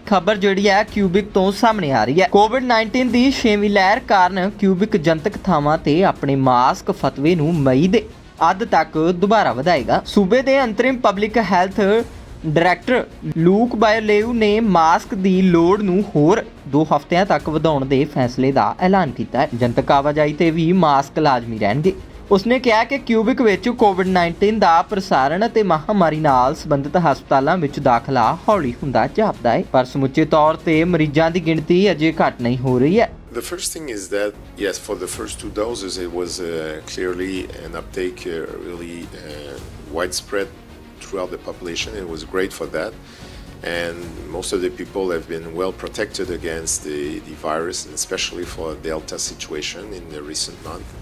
ਖਬਰ ਜਿਹੜੀ ਹੈ ਕਿਊਬਿਕ ਤੋਂ ਸਾਹਮਣੇ ਆ ਰਹੀ ਹੈ। ਕੋਵਿਡ-19 ਦੀ 6ਵੀਂ ਲਹਿਰ ਕਾਰਨ ਕਿਊਬਿਕ ਜਨਤਕ ਥਾਵਾਂ ਤੇ ਆਪਣੇ ਮਾਸਕ ਫਤਵੇ ਨੂੰ ਮਈ ਦੇ ਅੱਧ ਤੱਕ ਦੁਬਾਰਾ ਵਧਾਏਗਾ। ਸੂਬੇ ਦੇ ਅੰਤਰਿਮ ਪਬਲਿਕ ਹੈਲਥ ਡਾਇਰੈਕਟਰ ਲੂਕ ਬਾਇਓਲੇਵ ਨੇ ਮਾਸਕ ਦੀ ਲੋੜ ਨੂੰ ਹੋਰ 2 ਹਫ਼ਤਿਆਂ ਤੱਕ ਵਧਾਉਣ ਦੇ ਫੈਸਲੇ ਦਾ ਐਲਾਨ ਕੀਤਾ ਹੈ। ਜਨਤਕ ਆਵਾਜਾਈ ਤੇ ਵੀ ਮਾਸਕ ਲਾਜ਼ਮੀ ਰਹਿਣਗੇ। ਉਸਨੇ ਕਿਹਾ ਕਿ ਕਿਊਬਿਕ ਵਿੱਚ ਕੋਵਿਡ-19 ਦਾ ਪ੍ਰਸਾਰਣ ਅਤੇ ਮਹਾਮਾਰੀ ਨਾਲ ਸੰਬੰਧਿਤ ਹਸਪਤਾਲਾਂ ਵਿੱਚ ਦਾਖਲਾ ਹੌਲੀ ਹੁੰਦਾ ਜਾਪਦਾ ਹੈ, ਪਰ ਸਮੁੱਚੇ ਤੌਰ ਤੇ ਮਰੀਜ਼ਾਂ ਦੀ ਗਿਣਤੀ ਅਜੇ ਘੱਟ ਨਹੀਂ ਹੋ ਰਹੀ ਹੈ। The first thing is that, yes, for the first 2 doses, it was clearly an uptake really widespread throughout the population. It was great for that. And most of the people have been well protected against the virus, and especially for Delta situation in the recent month.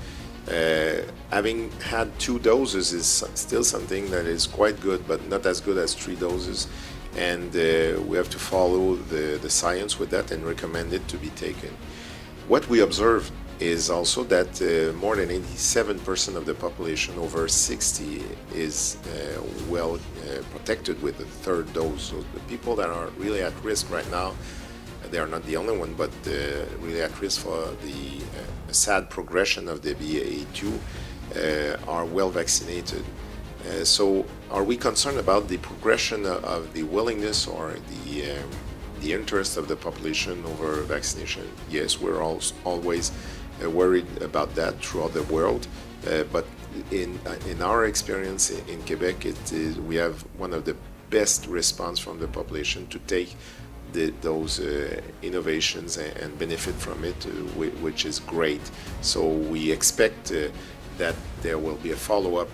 Having had 2 doses is still something that is quite good, but not as good as 3 doses. And we have to follow the science with that and recommend it to be taken. What we observed is also that more than 87% of the population over 60 is well protected with the 3rd dose. So the people that are really at risk right now, they are not the only one, but really at risk for the sad progression of the BA.2 are well vaccinated. So are we concerned about the progression of the willingness or the interest of the population over vaccination? Yes, we're always worried about that throughout the world, but in our experience in Quebec, we have one of the best response from the population to take those innovations and benefit from it, which is great. So we expect that there will be a follow-up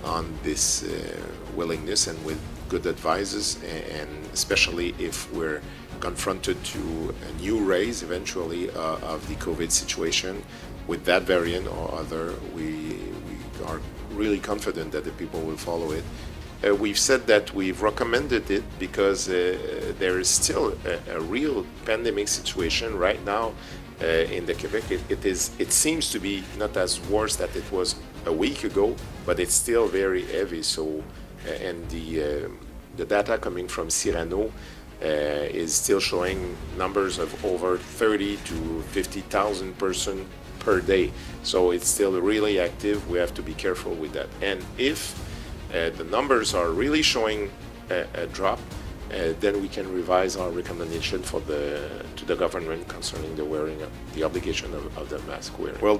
on this willingness and with good advices, and especially if we're confronted to a new rise eventually of the COVID situation with that variant or other, we are really confident that the people will follow it. We've said that we've recommended it because there is still a real pandemic situation right now in the Quebec. It seems to be not as worse that it was a week ago, but it's still very heavy. So, and the data coming from Cyrano is still showing numbers of over 30 to 50,000 persons per day. So it's still really active. We have to be careful with that. And if the numbers are really showing a drop, then we can revise our recommendation to the government concerning the obligation of the mask wearing. Well,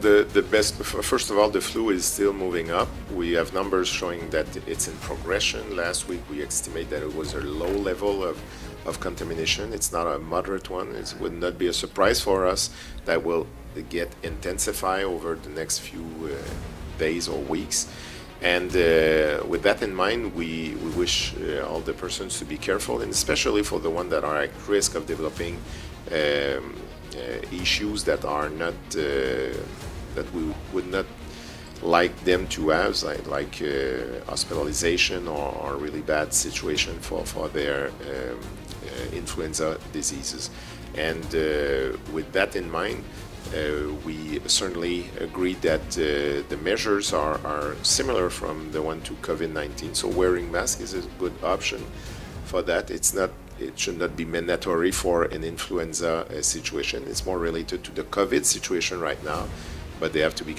first of all, the flu is still moving up. We have numbers showing that it's in progression. Last week we estimate that it was a low level of contamination. It's not a moderate one. It would not be a surprise for us that will get intensify over the next few days or weeks. And with that in mind, we wish all the persons to be careful, and especially for the ones that are at risk of developing issues that are not that we would not like them to have, like hospitalization or really bad situation for their influenza diseases. And with that in mind, we certainly agree that the measures are similar from the one to COVID-19. So wearing mask is a good option for that. It should not be mandatory for an influenza situation. It's more related to the COVID situation right now, but they have to be careful.